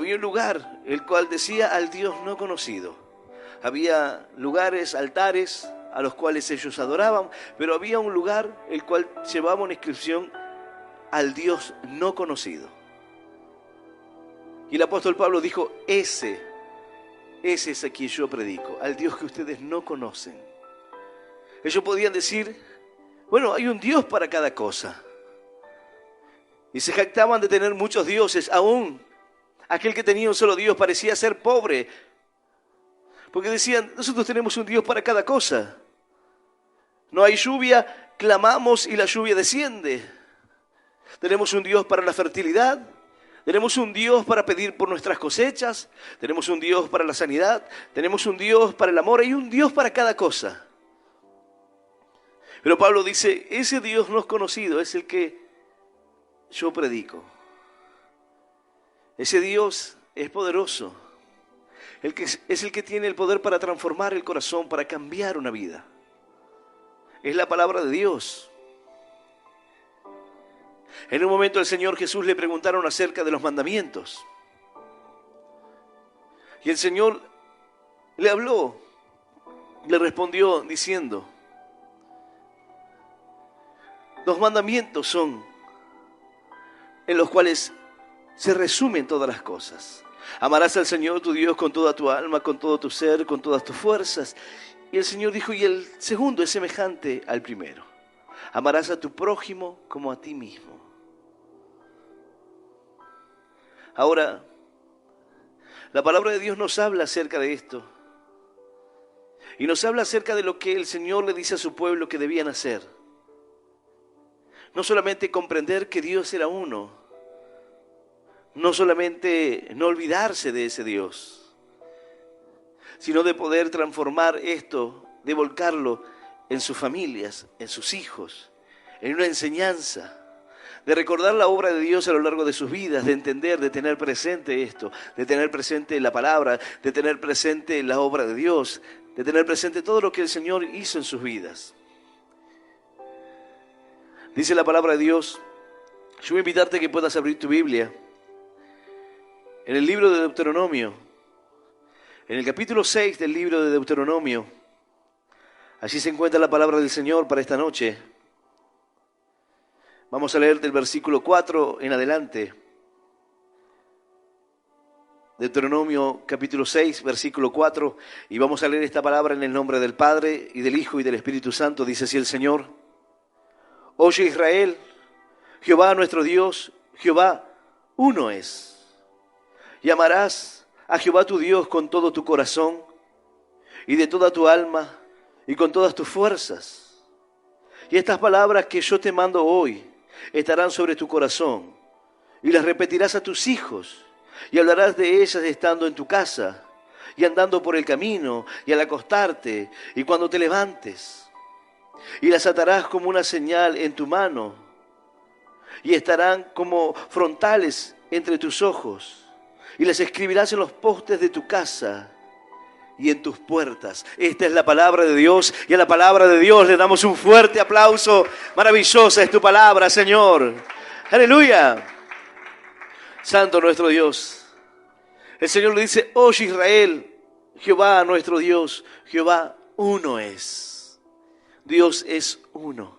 Había un lugar el cual decía al Dios no conocido. Había lugares, altares a los cuales ellos adoraban, pero había un lugar el cual llevaba una inscripción al Dios no conocido. Y el apóstol Pablo dijo, ese es a quien yo predico, al Dios que ustedes no conocen. Ellos podían decir, bueno, hay un Dios para cada cosa. Y se jactaban de tener muchos dioses, aún aquel que tenía un solo Dios parecía ser pobre, porque decían, nosotros tenemos un Dios para cada cosa. No hay lluvia, clamamos y la lluvia desciende. Tenemos un Dios para la fertilidad, tenemos un Dios para pedir por nuestras cosechas, tenemos un Dios para la sanidad, tenemos un Dios para el amor, hay un Dios para cada cosa. Pero Pablo dice, ese Dios no conocido es el que yo predico. Ese Dios es poderoso, es el que tiene el poder para transformar el corazón, para cambiar una vida. Es la palabra de Dios. En un momento el Señor Jesús le preguntaron acerca de los mandamientos. Y el Señor le habló, le respondió diciendo, los mandamientos son en los cuales se resumen todas las cosas. Amarás al Señor tu Dios con toda tu alma, con todo tu ser, con todas tus fuerzas. Y el Señor dijo, y el segundo es semejante al primero. Amarás a tu prójimo como a ti mismo. Ahora, la palabra de Dios nos habla acerca de esto. Y nos habla acerca de lo que el Señor le dice a su pueblo que debían hacer. No solamente comprender que Dios era uno, no solamente no olvidarse de ese Dios, sino de poder transformar esto, de volcarlo en sus familias, en sus hijos, en una enseñanza, de recordar la obra de Dios a lo largo de sus vidas, de entender, de tener presente esto, de tener presente la palabra, de tener presente la obra de Dios, de tener presente todo lo que el Señor hizo en sus vidas. Dice la palabra de Dios, yo voy a invitarte a que puedas abrir tu Biblia en el libro de Deuteronomio, en el capítulo 6 del libro de Deuteronomio. Allí se encuentra la palabra del Señor para esta noche. Vamos a leer del versículo 4 en adelante. Deuteronomio capítulo 6, versículo 4. Y vamos a leer esta palabra en el nombre del Padre, y del Hijo, y del Espíritu Santo. Dice así el Señor. Oye Israel, Jehová nuestro Dios, Jehová uno es. Y amarás a Jehová tu Dios con todo tu corazón, y de toda tu alma, y con todas tus fuerzas. Y estas palabras que yo te mando hoy estarán sobre tu corazón, y las repetirás a tus hijos, y hablarás de ellas estando en tu casa, y andando por el camino, y al acostarte, y cuando te levantes. Y las atarás como una señal en tu mano, y estarán como frontales entre tus ojos, y las escribirás en los postes de tu casa y en tus puertas. Esta es la palabra de Dios, y a la palabra de Dios le damos un fuerte aplauso. Maravillosa es tu palabra, Señor. Aleluya. Santo nuestro Dios. El Señor le dice, oye Israel, Jehová nuestro Dios, Jehová uno es. Dios es uno.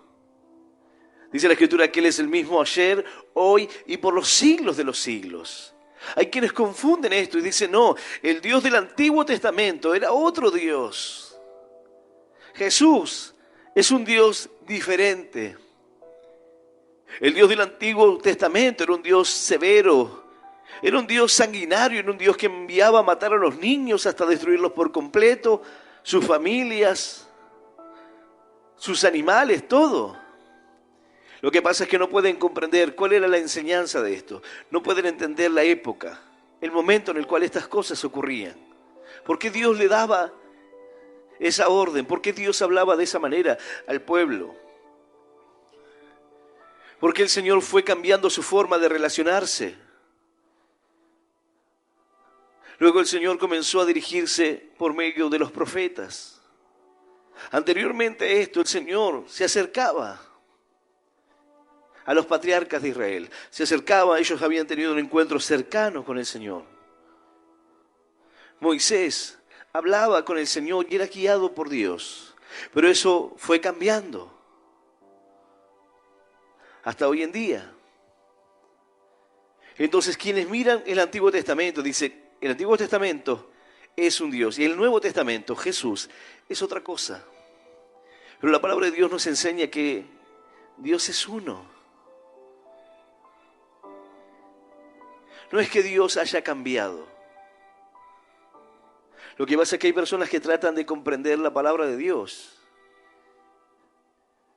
Dice la Escritura que Él es el mismo ayer, hoy y por los siglos de los siglos. Hay quienes confunden esto y dicen, no, el Dios del Antiguo Testamento era otro Dios. Jesús es un Dios diferente. El Dios del Antiguo Testamento era un Dios severo, era un Dios sanguinario, era un Dios que enviaba a matar a los niños hasta destruirlos por completo, sus familias, sus animales, todo. Lo que pasa es que no pueden comprender cuál era la enseñanza de esto. No pueden entender la época, el momento en el cual estas cosas ocurrían. ¿Por qué Dios le daba esa orden? ¿Por qué Dios hablaba de esa manera al pueblo? Porque el Señor fue cambiando su forma de relacionarse. Luego el Señor comenzó a dirigirse por medio de los profetas. Anteriormente a esto, el Señor se acercaba a los patriarcas de Israel. Se acercaba, ellos habían tenido un encuentro cercano con el Señor. Moisés hablaba con el Señor y era guiado por Dios. Pero eso fue cambiando hasta hoy en día. Entonces, quienes miran el Antiguo Testamento, dice, el Antiguo Testamento es un Dios y el Nuevo Testamento, Jesús, es otra cosa. Pero la palabra de Dios nos enseña que Dios es uno. No es que Dios haya cambiado. Lo que pasa es que hay personas que tratan de comprender la palabra de Dios,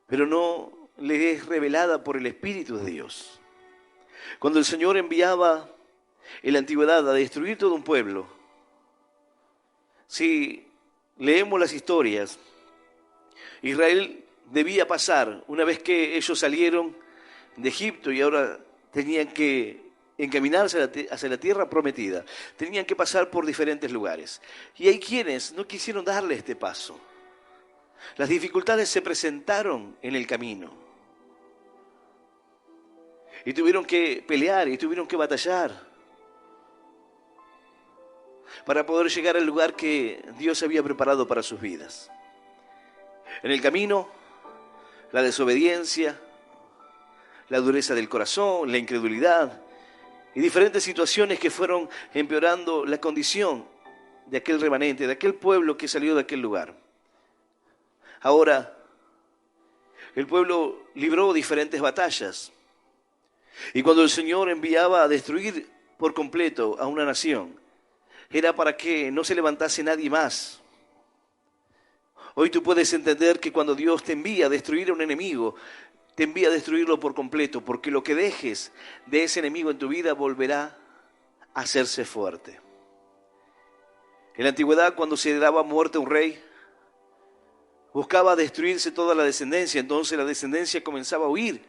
pero no le es revelada por el Espíritu de Dios. Cuando el Señor enviaba en la antigüedad a destruir todo un pueblo, si leemos las historias, Israel debía pasar, una vez que ellos salieron de Egipto y ahora tenían que encaminarse hacia la tierra prometida, tenían que pasar por diferentes lugares. Y hay quienes no quisieron darle este paso. Las dificultades se presentaron en el camino. Y tuvieron que pelear y tuvieron que batallar para poder llegar al lugar que Dios había preparado para sus vidas. En el camino, la desobediencia, la dureza del corazón, la incredulidad y diferentes situaciones que fueron empeorando la condición de aquel remanente, de aquel pueblo que salió de aquel lugar. Ahora, el pueblo libró diferentes batallas. Y cuando el Señor enviaba a destruir por completo a una nación, era para que no se levantase nadie más. Hoy tú puedes entender que cuando Dios te envía a destruir a un enemigo, te envía a destruirlo por completo, porque lo que dejes de ese enemigo en tu vida volverá a hacerse fuerte. En la antigüedad, cuando se daba muerte a un rey, buscaba destruirse toda la descendencia, entonces la descendencia comenzaba a huir.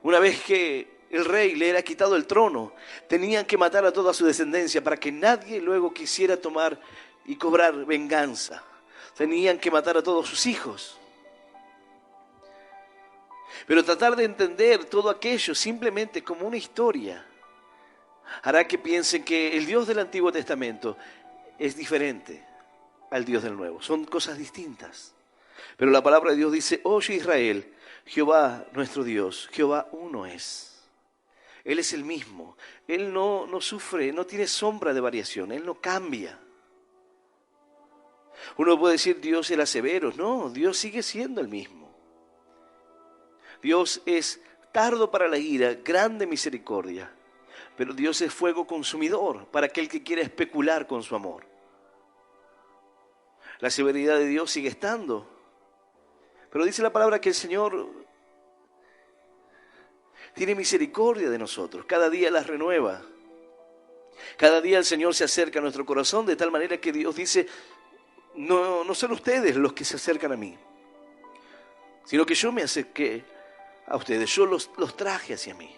Una vez que el rey le era quitado el trono, tenían que matar a toda su descendencia para que nadie luego quisiera tomar y cobrar venganza. Tenían que matar a todos sus hijos. Pero tratar de entender todo aquello simplemente como una historia hará que piensen que el Dios del Antiguo Testamento es diferente al Dios del Nuevo. Son cosas distintas. Pero la palabra de Dios dice, oye Israel, Jehová nuestro Dios, Jehová uno es. Él es el mismo. Él no sufre, no tiene sombra de variación. Él no cambia. Uno puede decir, Dios era severo. No, Dios sigue siendo el mismo. Dios es tardo para la ira, grande misericordia. Pero Dios es fuego consumidor para aquel que quiera especular con su amor. La severidad de Dios sigue estando. Pero dice la palabra que el Señor tiene misericordia de nosotros. Cada día las renueva. Cada día el Señor se acerca a nuestro corazón de tal manera que Dios dice, no son ustedes los que se acercan a mí, sino que yo me acerqué a ustedes. Yo los traje hacia mí.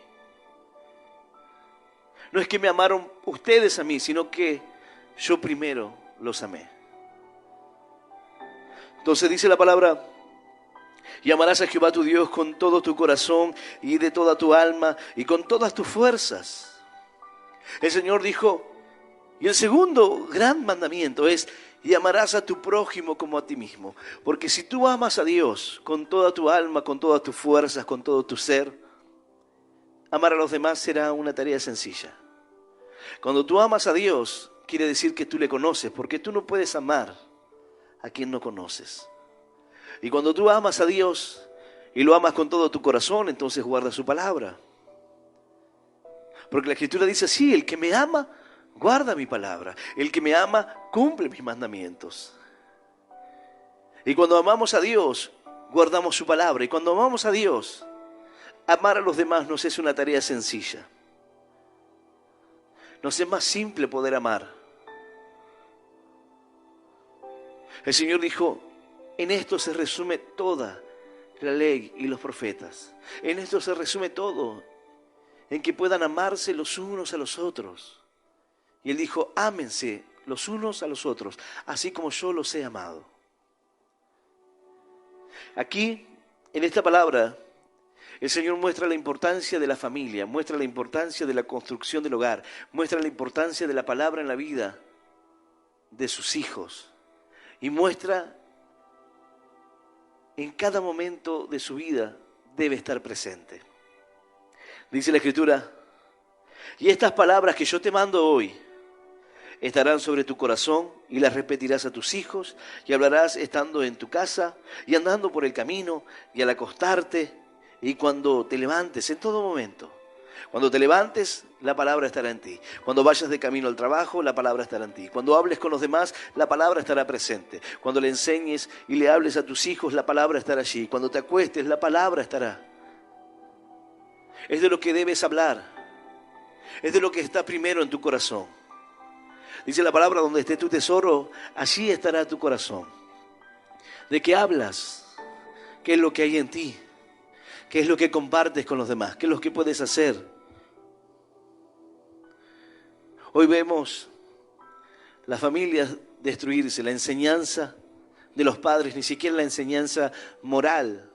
No es que me amaron ustedes a mí, sino que yo primero los amé. Entonces dice la palabra, y amarás a Jehová tu Dios con todo tu corazón y de toda tu alma y con todas tus fuerzas. El Señor dijo, y el segundo gran mandamiento es, y amarás a tu prójimo como a ti mismo. Porque si tú amas a Dios con toda tu alma, con todas tus fuerzas, con todo tu ser, amar a los demás será una tarea sencilla. Cuando tú amas a Dios, quiere decir que tú le conoces, porque tú no puedes amar a quien no conoces. Y cuando tú amas a Dios y lo amas con todo tu corazón, entonces guarda su palabra. Porque la Escritura dice así, el que me ama, guarda mi palabra. El que me ama, cumple mis mandamientos. Y cuando amamos a Dios, guardamos su palabra. Y cuando amamos a Dios, amar a los demás nos es una tarea sencilla. Nos es más simple poder amar. El Señor dijo, en esto se resume toda la ley y los profetas. En esto se resume todo, en que puedan amarse los unos a los otros. Y Él dijo, ámense los unos a los otros, así como yo los he amado. Aquí, en esta palabra, el Señor muestra la importancia de la familia, muestra la importancia de la construcción del hogar, muestra la importancia de la palabra en la vida. de sus hijos y muestra en cada momento de su vida debe estar presente. Dice la Escritura, y estas palabras que yo te mando hoy estarán sobre tu corazón y las repetirás a tus hijos y hablarás estando en tu casa y andando por el camino y al acostarte y cuando te levantes, en todo momento. Cuando te levantes, la palabra estará en ti. Cuando vayas de camino al trabajo, la palabra estará en ti. Cuando hables con los demás, la palabra estará presente. Cuando le enseñes y le hables a tus hijos, la palabra estará allí. Cuando te acuestes, la palabra estará. Es de lo que debes hablar. Es de lo que está primero en tu corazón. Dice la palabra, donde esté tu tesoro, allí estará tu corazón. ¿De qué hablas? ¿Qué es lo que hay en ti? ¿Qué es lo que compartes con los demás? ¿Qué es lo que puedes hacer? Hoy vemos las familias destruirse, la enseñanza de los padres, ni siquiera la enseñanza moral,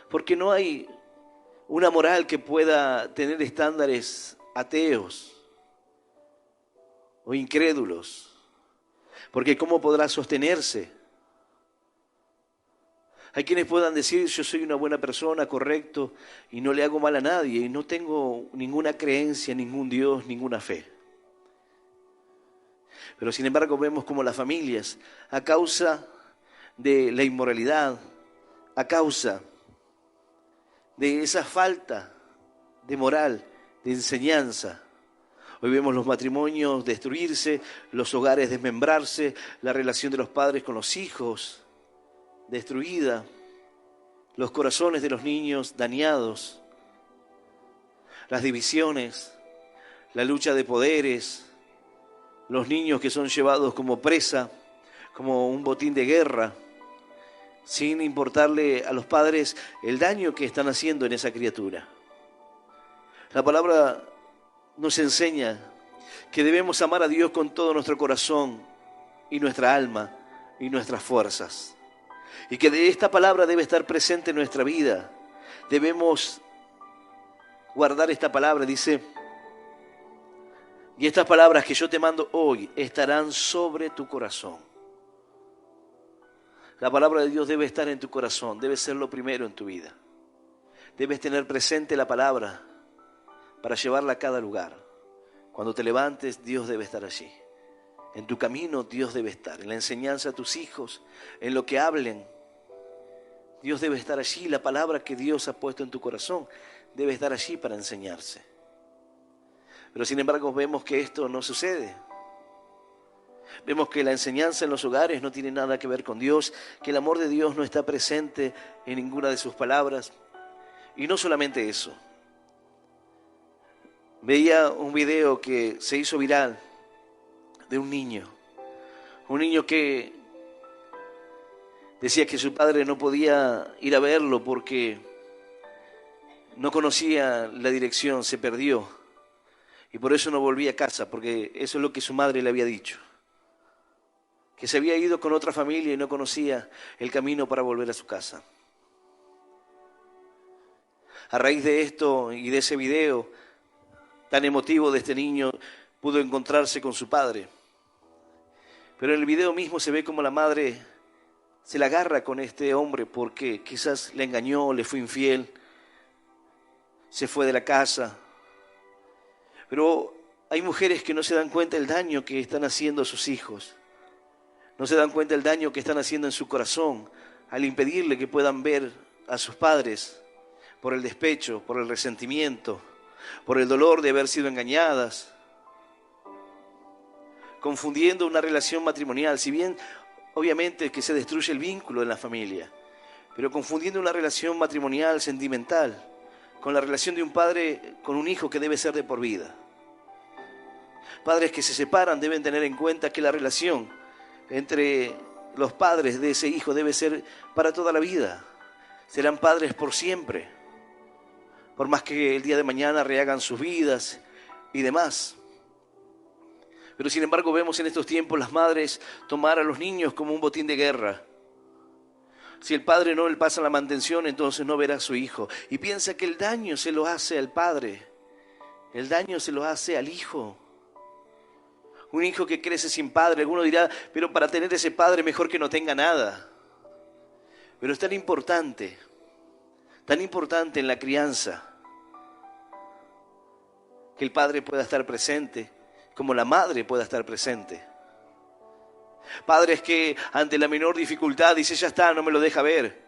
porque no hay una moral que pueda tener estándares ateos o incrédulos, porque ¿cómo podrá sostenerse? Hay quienes puedan decir, yo soy una buena persona, correcto, y no le hago mal a nadie, y no tengo ninguna creencia, ningún Dios, ninguna fe. Pero sin embargo vemos como las familias, a causa de la inmoralidad, a causa de esa falta de moral, de enseñanza, hoy vemos los matrimonios destruirse, los hogares desmembrarse, la relación de los padres con los hijos destruida, los corazones de los niños dañados, las divisiones, la lucha de poderes, los niños que son llevados como presa, como un botín de guerra, sin importarle a los padres el daño que están haciendo en esa criatura. La palabra nos enseña que debemos amar a Dios con todo nuestro corazón y nuestra alma y nuestras fuerzas. Y que de esta palabra debe estar presente en nuestra vida. Debemos guardar esta palabra, dice, y estas palabras que yo te mando hoy estarán sobre tu corazón. La palabra de Dios debe estar en tu corazón, debe ser lo primero en tu vida. Debes tener presente la palabra para llevarla a cada lugar. Cuando te levantes, Dios debe estar allí. En tu camino, Dios debe estar. En la enseñanza a tus hijos, en lo que hablen, Dios debe estar allí. La palabra que Dios ha puesto en tu corazón debe estar allí para enseñarse. Pero sin embargo vemos que esto no sucede. Vemos que la enseñanza en los hogares no tiene nada que ver con Dios, que el amor de Dios no está presente en ninguna de sus palabras. Y no solamente eso. Veía un video que se hizo viral de un niño que decía que su padre no podía ir a verlo porque no conocía la dirección, se perdió. Y por eso no volvía a casa, porque eso es lo que su madre le había dicho. Que se había ido con otra familia y no conocía el camino para volver a su casa. A raíz de esto y de ese video tan emotivo de este niño, pudo encontrarse con su padre. Pero en el video mismo se ve como la madre se la agarra con este hombre porque quizás le engañó, le fue infiel, se fue de la casa. Pero hay mujeres que no se dan cuenta del daño que están haciendo a sus hijos. No se dan cuenta del daño que están haciendo en su corazón al impedirle que puedan ver a sus padres por el despecho, por el resentimiento, por el dolor de haber sido engañadas, confundiendo una relación matrimonial, si bien obviamente que se destruye el vínculo en la familia, pero confundiendo una relación matrimonial, sentimental, con la relación de un padre con un hijo que debe ser de por vida. Padres que se separan deben tener en cuenta que la relación entre los padres de ese hijo debe ser para toda la vida. Serán padres por siempre, por más que el día de mañana rehagan sus vidas y demás. Pero sin embargo vemos en estos tiempos las madres tomar a los niños como un botín de guerra. Si el padre no le pasa la mantención, entonces no verá a su hijo. Y piensa que el daño se lo hace al padre, el daño se lo hace al hijo. Un hijo que crece sin padre. Alguno dirá, pero para tener ese padre mejor que no tenga nada. Pero es tan importante en la crianza, que el padre pueda estar presente, como la madre pueda estar presente. Padres que ante la menor dificultad dice, ya está, no me lo deja ver.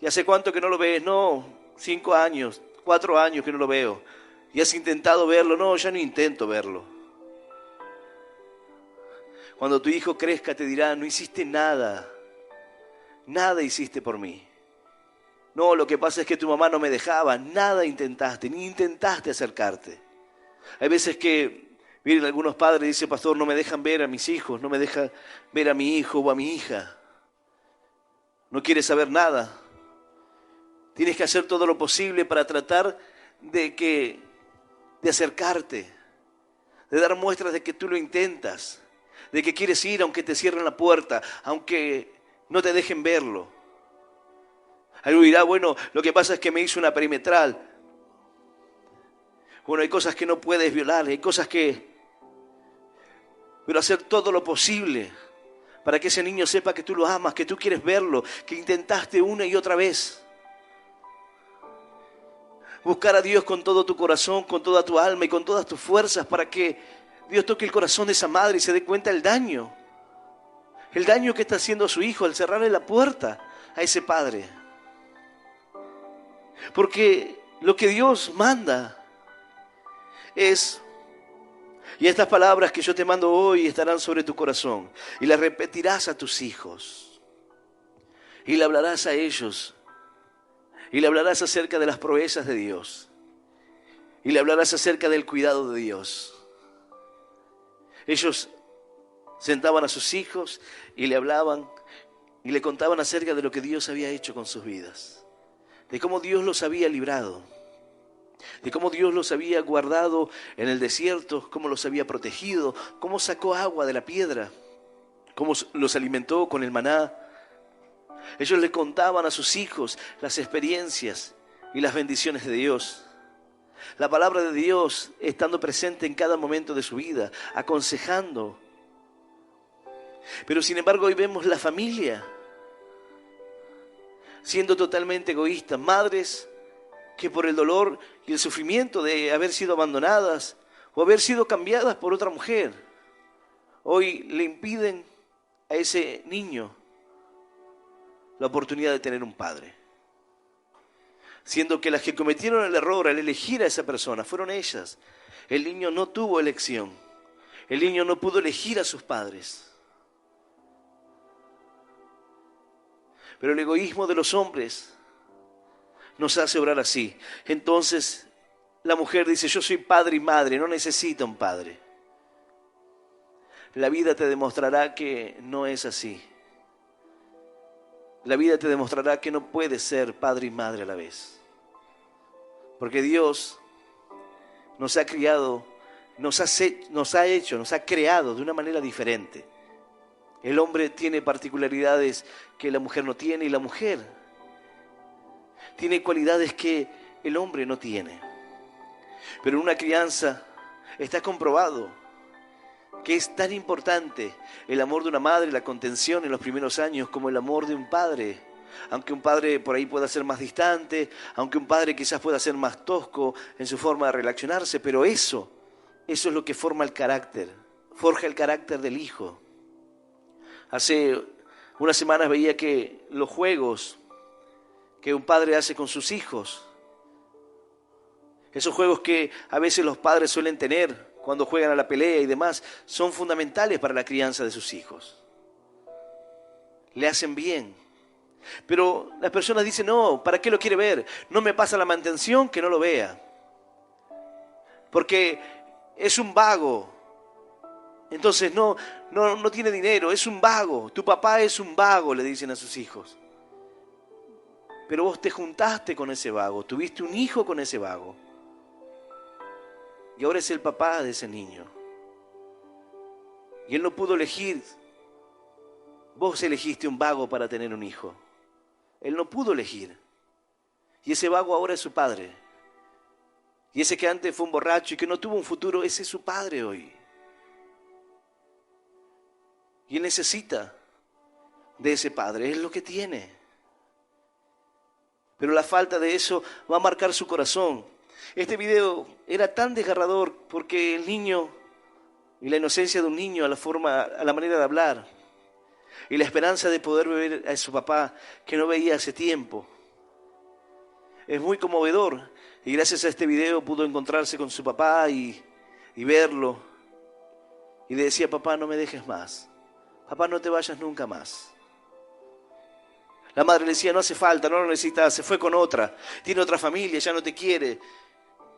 ¿Y hace cuánto que no lo ves? No, 5 años, 4 años que no lo veo. ¿Y has intentado verlo? No, ya no intento verlo. Cuando tu hijo crezca te dirá, no hiciste nada. Nada hiciste por mí. No, lo que pasa es que tu mamá no me dejaba. Nada intentaste, ni intentaste acercarte. Hay veces que vienen algunos padres y dicen, pastor, no me dejan ver a mis hijos, no me dejan ver a mi hijo o a mi hija. No quieres saber nada. Tienes que hacer todo lo posible para tratar de acercarte, de dar muestras de que tú lo intentas, de que quieres ir aunque te cierren la puerta, aunque no te dejen verlo. Alguien dirá, bueno, lo que pasa es que me hizo una perimetral. Bueno, hay cosas que no puedes violar, hay cosas que... Pero hacer todo lo posible para que ese niño sepa que tú lo amas, que tú quieres verlo, que intentaste una y otra vez. Buscar a Dios con todo tu corazón, con toda tu alma y con todas tus fuerzas para que Dios toque el corazón de esa madre y se dé cuenta del daño. El daño que está haciendo a su hijo al cerrarle la puerta a ese padre. Porque lo que Dios manda es, y estas palabras que yo te mando hoy estarán sobre tu corazón, y las repetirás a tus hijos, y le hablarás a ellos, y le hablarás acerca de las proezas de Dios, y le hablarás acerca del cuidado de Dios. Ellos sentaban a sus hijos y le hablaban y le contaban acerca de lo que Dios había hecho con sus vidas, de cómo Dios los había librado, de cómo Dios los había guardado en el desierto, cómo los había protegido, cómo sacó agua de la piedra, cómo los alimentó con el maná. Ellos le contaban a sus hijos las experiencias y las bendiciones de Dios. La palabra de Dios estando presente en cada momento de su vida, aconsejando. Pero sin embargo hoy vemos la familia siendo totalmente egoísta, madres que por el dolor y el sufrimiento de haber sido abandonadas o haber sido cambiadas por otra mujer, hoy le impiden a ese niño la oportunidad de tener un padre. Siendo que las que cometieron el error al elegir a esa persona fueron ellas. El niño no tuvo elección. El niño no pudo elegir a sus padres. Pero el egoísmo de los hombres nos hace obrar así. Entonces la mujer dice, yo soy padre y madre, no necesito un padre. La vida te demostrará que no es así. La vida te demostrará que no puedes ser padre y madre a la vez. Porque Dios nos ha criado, nos ha creado de una manera diferente. El hombre tiene particularidades que la mujer no tiene y la mujer tiene cualidades que el hombre no tiene. Pero en una crianza está comprobado que es tan importante el amor de una madre, la contención en los primeros años, como el amor de un padre. Aunque un padre por ahí pueda ser más distante, aunque un padre quizás pueda ser más tosco en su forma de relacionarse, pero eso es lo que forja el carácter del hijo. Hace unas semanas veía que los juegos que un padre hace con sus hijos, esos juegos que a veces los padres suelen tener cuando juegan a la pelea y demás, son fundamentales para la crianza de sus hijos. Le hacen bien. Pero las personas dicen, no, ¿para qué lo quiere ver? No me pasa la mantención, que no lo vea. Porque es un vago. Entonces no tiene dinero, es un vago. Tu papá es un vago, le dicen a sus hijos. Pero vos te juntaste con ese vago, tuviste un hijo con ese vago. Y ahora es el papá de ese niño. Y él no pudo elegir. Vos elegiste un vago para tener un hijo. Él no pudo elegir. Y ese vago ahora es su padre. Y ese que antes fue un borracho y que no tuvo un futuro, ese es su padre hoy. Y él necesita de ese padre, es lo que tiene. Pero la falta de eso va a marcar su corazón. Este video era tan desgarrador porque el niño y la inocencia de un niño, a la manera de hablar y la esperanza de poder ver a su papá que no veía hace tiempo. Es muy conmovedor y gracias a este video pudo encontrarse con su papá y verlo. Y le decía: papá, no me dejes más. Papá, no te vayas nunca más. La madre le decía: no hace falta, no lo necesitas, se fue con otra, tiene otra familia, ya no te quiere.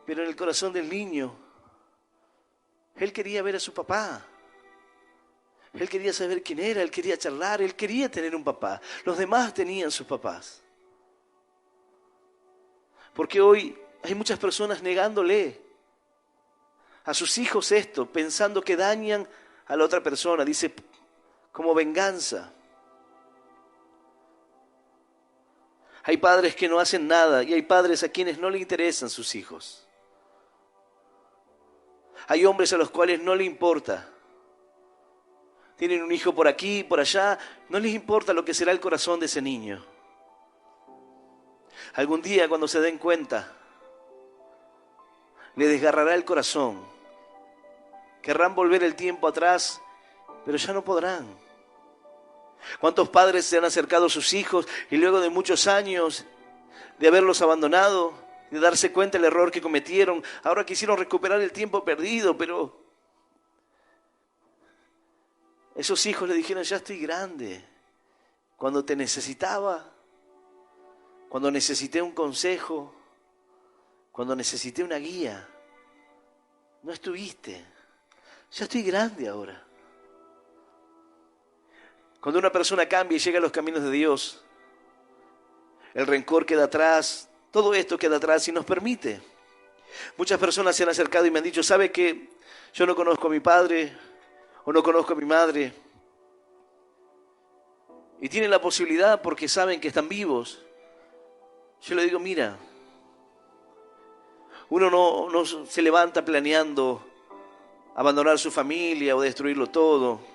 Pero en el corazón del niño, él quería ver a su papá. Él quería saber quién era, él quería charlar, él quería tener un papá. Los demás tenían sus papás. Porque hoy hay muchas personas negándole a sus hijos esto, pensando que dañan a la otra persona, dice, como venganza. Hay padres que no hacen nada y hay padres a quienes no le interesan sus hijos. Hay hombres a los cuales no le importa. Tienen un hijo por aquí, por allá, no les importa lo que será el corazón de ese niño. Algún día, cuando se den cuenta, le desgarrará el corazón. Querrán volver el tiempo atrás, pero ya no podrán. ¿Cuántos padres se han acercado a sus hijos y luego de muchos años de haberlos abandonado, de darse cuenta del error que cometieron, ahora quisieron recuperar el tiempo perdido, pero esos hijos le dijeron: ya estoy grande, cuando te necesitaba, cuando necesité un consejo, cuando necesité una guía, no estuviste, ya estoy grande ahora. Cuando una persona cambia y llega a los caminos de Dios, el rencor queda atrás, todo esto queda atrás y nos permite. Muchas personas se han acercado y me han dicho: ¿sabe qué? Yo no conozco a mi padre o no conozco a mi madre. Y tienen la posibilidad porque saben que están vivos. Yo le digo: mira, uno no se levanta planeando abandonar su familia o destruirlo todo.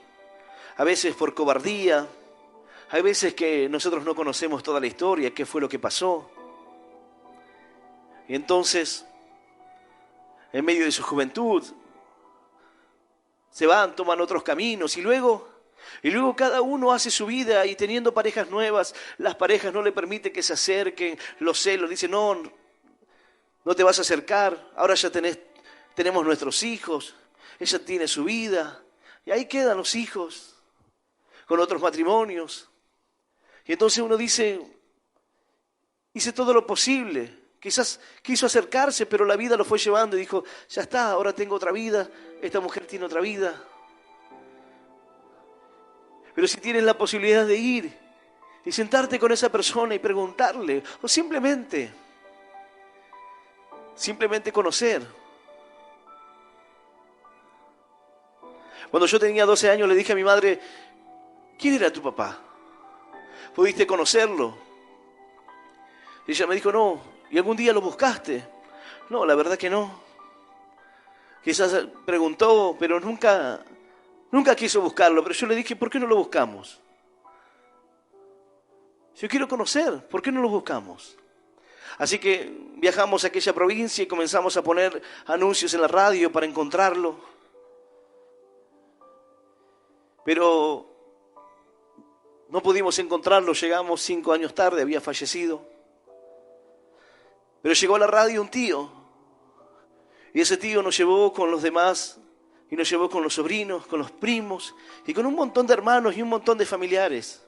A veces por cobardía, hay veces que nosotros no conocemos toda la historia, qué fue lo que pasó. Y entonces, en medio de su juventud, se van, toman otros caminos y luego cada uno hace su vida y teniendo parejas nuevas, las parejas no le permiten que se acerquen, los celos, dicen: no te vas a acercar, ahora ya tenemos nuestros hijos, ella tiene su vida, y ahí quedan los hijos con otros matrimonios. Y entonces uno dice: hice todo lo posible. Quizás quiso acercarse, pero la vida lo fue llevando y dijo: ya está, ahora tengo otra vida, esta mujer tiene otra vida. Pero si tienes la posibilidad de ir y sentarte con esa persona y preguntarle, o simplemente conocer. Cuando yo tenía 12 años le dije a mi madre: ¿quién era tu papá? ¿Pudiste conocerlo? Y ella me dijo: no. ¿Y algún día lo buscaste? No, la verdad que no. Quizás preguntó, pero nunca quiso buscarlo. Pero yo le dije: ¿por qué no lo buscamos? Yo quiero conocer, ¿por qué no lo buscamos? Así que viajamos a aquella provincia y comenzamos a poner anuncios en la radio para encontrarlo. Pero no pudimos encontrarlo, llegamos 5 años tarde, había fallecido. Pero llegó a la radio un tío, y ese tío nos llevó con los demás, y nos llevó con los sobrinos, con los primos, y con un montón de hermanos y un montón de familiares.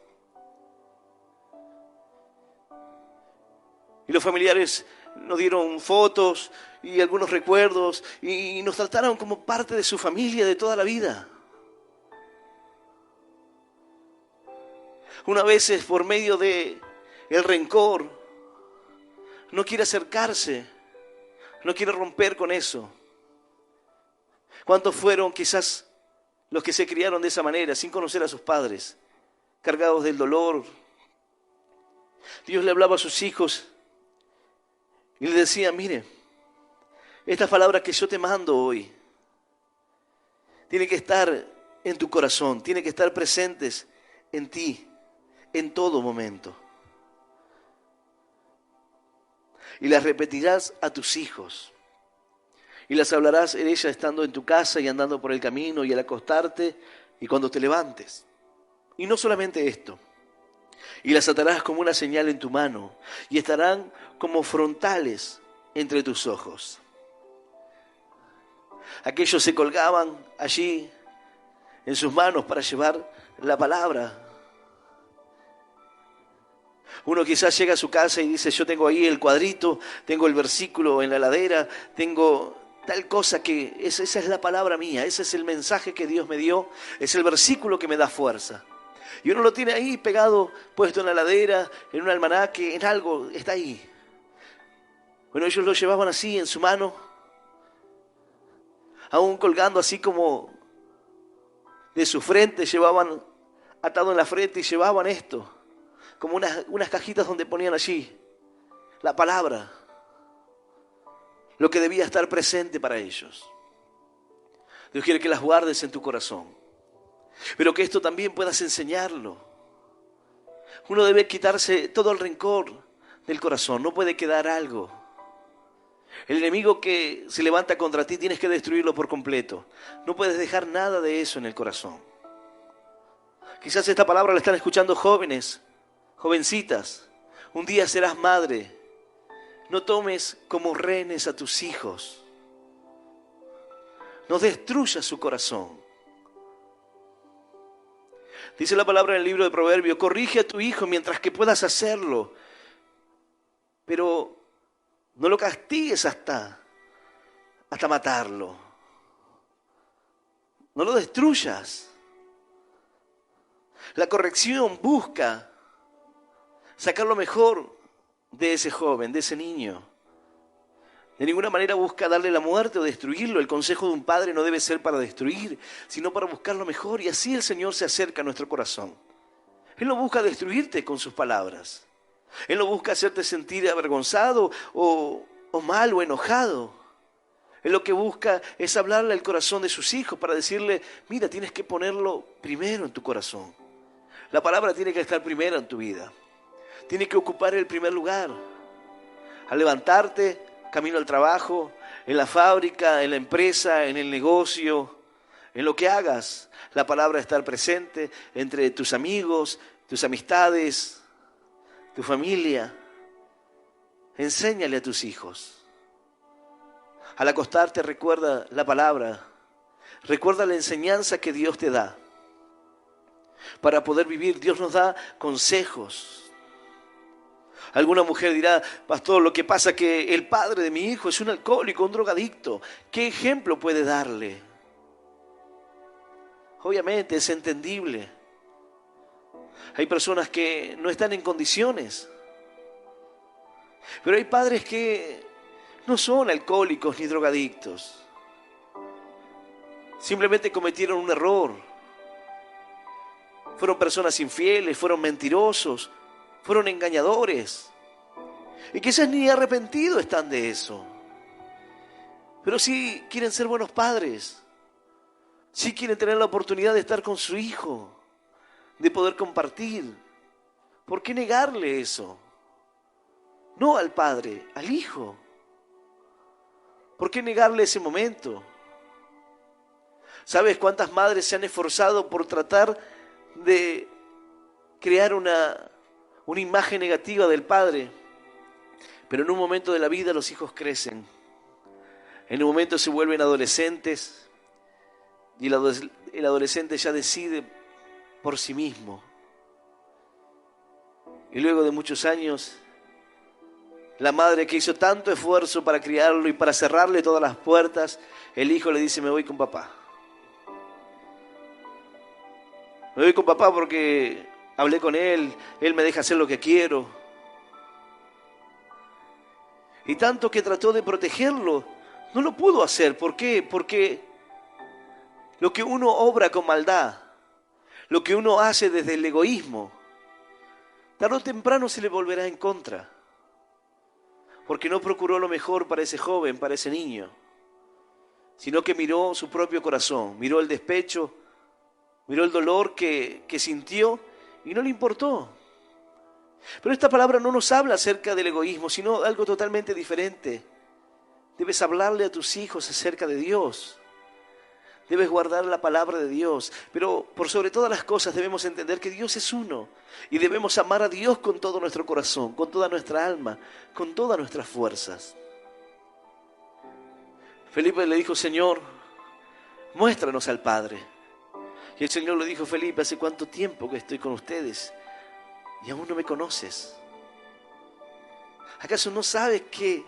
Y los familiares nos dieron fotos y algunos recuerdos, y nos trataron como parte de su familia de toda la vida. Una vez por medio de el rencor, no quiere acercarse, no quiere romper con eso. ¿Cuántos fueron quizás los que se criaron de esa manera, sin conocer a sus padres, cargados del dolor? Dios le hablaba a sus hijos y le decía: mire, estas palabras que yo te mando hoy tienen que estar en tu corazón, tienen que estar presentes en ti en todo momento. Y las repetirás a tus hijos. Y las hablarás en ella estando en tu casa y andando por el camino y al acostarte y cuando te levantes. Y no solamente esto. Y las atarás como una señal en tu mano y estarán como frontales entre tus ojos. Aquellos se colgaban allí en sus manos para llevar la palabra. Uno quizás llega a su casa y dice, yo tengo ahí el cuadrito, tengo el versículo en la heladera, tengo tal cosa que esa es la palabra mía, ese es el mensaje que Dios me dio, es el versículo que me da fuerza. Y uno lo tiene ahí pegado, puesto en la heladera, en un almanaque, en algo, está ahí. Bueno, ellos lo llevaban así en su mano, aún colgando así como de su frente, llevaban atado en la frente y llevaban esto, como unas cajitas donde ponían allí la palabra, lo que debía estar presente para ellos. Dios quiere que las guardes en tu corazón, pero que esto también puedas enseñarlo. Uno debe quitarse todo el rencor del corazón, no puede quedar algo. El enemigo que se levanta contra ti tienes que destruirlo por completo. No puedes dejar nada de eso en el corazón. Quizás esta palabra la están escuchando jóvenes, jovencitas. Un día serás madre. No tomes como rehenes a tus hijos. No destruyas su corazón. Dice la palabra en el libro de Proverbios, corrige a tu hijo mientras que puedas hacerlo, pero no lo castigues hasta matarlo. No lo destruyas. La corrección busca sacar lo mejor de ese joven, de ese niño. De ninguna manera busca darle la muerte o destruirlo. El consejo de un padre no debe ser para destruir, sino para buscar lo mejor. Y así el Señor se acerca a nuestro corazón. Él no busca destruirte con sus palabras. Él no busca hacerte sentir avergonzado o mal o enojado. Él lo que busca es hablarle al corazón de sus hijos para decirle, mira, tienes que ponerlo primero en tu corazón. La palabra tiene que estar primero en tu vida. Tiene que ocupar el primer lugar. Al levantarte, camino al trabajo, en la fábrica, en la empresa, en el negocio, en lo que hagas, la palabra estar presente entre tus amigos, tus amistades, tu familia. Enséñale a tus hijos. Al acostarte recuerda la palabra, recuerda la enseñanza que Dios te da. Para poder vivir, Dios nos da consejos. Alguna mujer dirá, pastor, lo que pasa es que el padre de mi hijo es un alcohólico, un drogadicto. ¿Qué ejemplo puede darle? Obviamente es entendible. Hay personas que no están en condiciones. Pero hay padres que no son alcohólicos ni drogadictos. Simplemente cometieron un error. Fueron personas infieles, fueron mentirosos, fueron engañadores. Y quizás ni arrepentidos están de eso. Pero sí quieren ser buenos padres. Sí quieren tener la oportunidad de estar con su hijo, de poder compartir. ¿Por qué negarle eso? No al padre, al hijo. ¿Por qué negarle ese momento? ¿Sabes cuántas madres se han esforzado por tratar de crear una imagen negativa del padre? Pero en un momento de la vida los hijos crecen. En un momento se vuelven adolescentes y el adolescente ya decide por sí mismo. Y luego de muchos años, la madre que hizo tanto esfuerzo para criarlo y para cerrarle todas las puertas, el hijo le dice, me voy con papá. Me voy con papá porque hablé con él me deja hacer lo que quiero. Y tanto que trató de protegerlo, no lo pudo hacer. ¿Por qué? Porque lo que uno obra con maldad, lo que uno hace desde el egoísmo, tarde o temprano se le volverá en contra. Porque no procuró lo mejor para ese joven, para ese niño, sino que miró su propio corazón, miró el despecho miró el dolor que sintió y no le importó. Pero esta palabra no nos habla acerca del egoísmo, sino algo totalmente diferente. Debes hablarle a tus hijos acerca de Dios. Debes guardar la palabra de Dios. Pero por sobre todas las cosas debemos entender que Dios es uno. Y debemos amar a Dios con todo nuestro corazón, con toda nuestra alma, con todas nuestras fuerzas. Felipe le dijo: Señor, muéstranos al Padre. Y el Señor le dijo: Felipe, ¿hace cuánto tiempo que estoy con ustedes y aún no me conoces? ¿Acaso no sabes que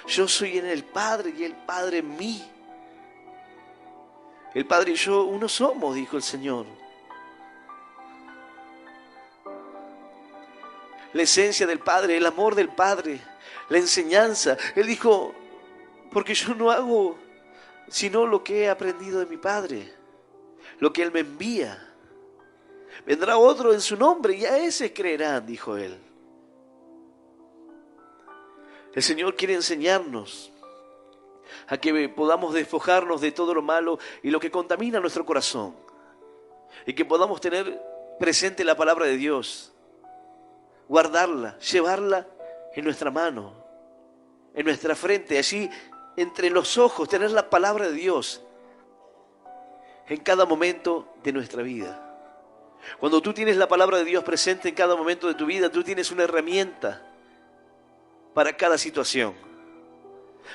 yo soy en el Padre y el Padre en mí? El Padre y yo uno somos, dijo el Señor. La esencia del Padre, el amor del Padre, la enseñanza. Él dijo: porque yo no hago sino lo que he aprendido de mi Padre, lo que Él me envía. Vendrá otro en su nombre y a ese creerán, dijo Él. El Señor quiere enseñarnos a que podamos despojarnos de todo lo malo y lo que contamina nuestro corazón, y que podamos tener presente la palabra de Dios, guardarla, llevarla en nuestra mano, en nuestra frente, allí entre los ojos, tener la palabra de Dios en cada momento de nuestra vida. Cuando tú tienes la palabra de Dios presente en cada momento de tu vida, tú tienes una herramienta para cada situación.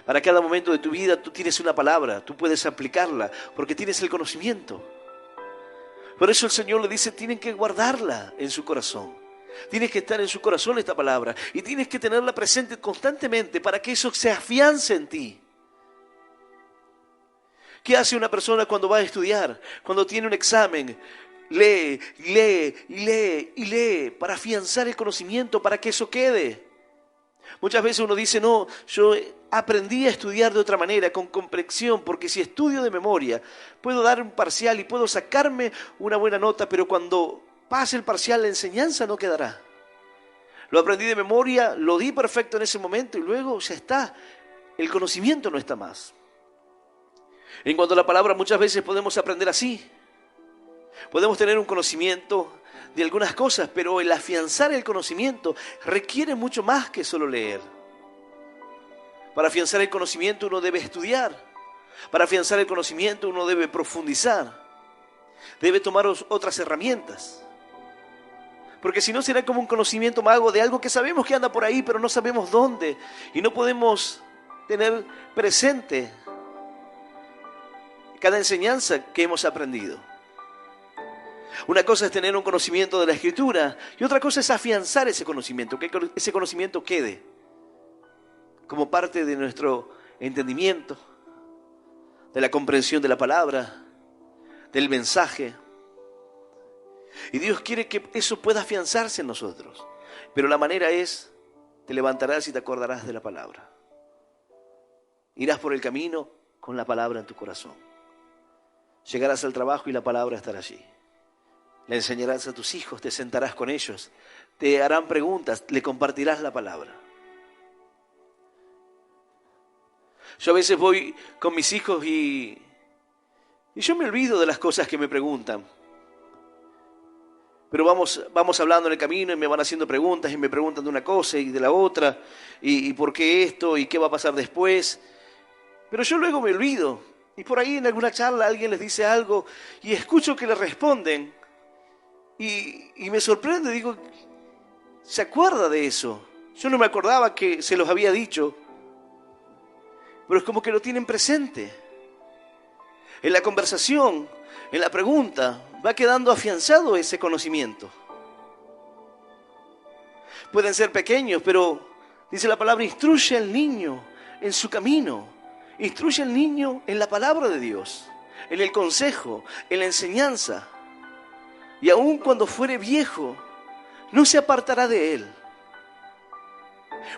Para cada momento de tu vida tú tienes una palabra, tú puedes aplicarla porque tienes el conocimiento. Por eso el Señor le dice: tienen que guardarla en su corazón. Tienes que estar en su corazón esta palabra y tienes que tenerla presente constantemente para que eso se afiance en ti. ¿Qué hace una persona cuando va a estudiar? Cuando tiene un examen, lee, lee y lee y lee para afianzar el conocimiento, para que eso quede. Muchas veces uno dice: no, yo aprendí a estudiar de otra manera, con comprensión, porque si estudio de memoria, puedo dar un parcial y puedo sacarme una buena nota, pero cuando pase el parcial, la enseñanza no quedará. Lo aprendí de memoria, lo di perfecto en ese momento y luego ya está. El conocimiento no está más. En cuanto a la palabra, muchas veces podemos aprender así. Podemos tener un conocimiento de algunas cosas, pero el afianzar el conocimiento requiere mucho más que solo leer. Para afianzar el conocimiento uno debe estudiar. Para afianzar el conocimiento uno debe profundizar. Debe tomar otras herramientas. Porque si no será como un conocimiento mago de algo que sabemos que anda por ahí, pero no sabemos dónde. Y no podemos tener presente cada enseñanza que hemos aprendido. Una cosa es tener un conocimiento de la Escritura y otra cosa es afianzar ese conocimiento, que ese conocimiento quede como parte de nuestro entendimiento, de la comprensión de la palabra, del mensaje. Y Dios quiere que eso pueda afianzarse en nosotros. Pero la manera es: te levantarás y te acordarás de la palabra. Irás por el camino con la palabra en tu corazón. Llegarás al trabajo y la palabra estará allí. Le enseñarás a tus hijos, te sentarás con ellos, te harán preguntas, le compartirás la palabra. Yo a veces voy con mis hijos y yo me olvido de las cosas que me preguntan. Pero vamos hablando en el camino y me van haciendo preguntas y me preguntan de una cosa y de la otra y por qué esto y qué va a pasar después. Pero yo luego me olvido y por ahí en alguna charla alguien les dice algo y escucho que le responden y me sorprende, digo: ¿se acuerda de eso? Yo no me acordaba que se los había dicho, pero es como que lo tienen presente. En la conversación, en la pregunta, va quedando afianzado ese conocimiento. Pueden ser pequeños, pero dice la palabra: instruye al niño en su camino. Instruye al niño en la palabra de Dios, en el consejo, en la enseñanza. Y aun cuando fuere viejo, no se apartará de él.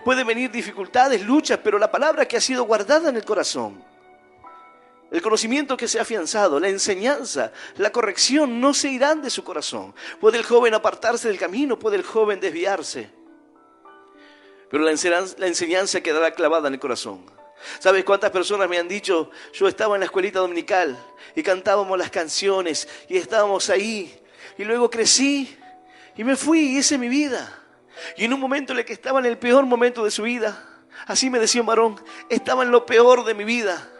Pueden venir dificultades, luchas, pero la palabra que ha sido guardada en el corazón, el conocimiento que se ha afianzado, la enseñanza, la corrección, no se irán de su corazón. Puede el joven apartarse del camino, puede el joven desviarse, pero la enseñanza quedará clavada en el corazón. ¿Sabes cuántas personas me han dicho? Yo estaba en la escuelita dominical y cantábamos las canciones y estábamos ahí. Y luego crecí y me fui y esa es mi vida. Y en un momento en el que estaba en el peor momento de su vida, así me decía un varón, estaba en lo peor de mi vida.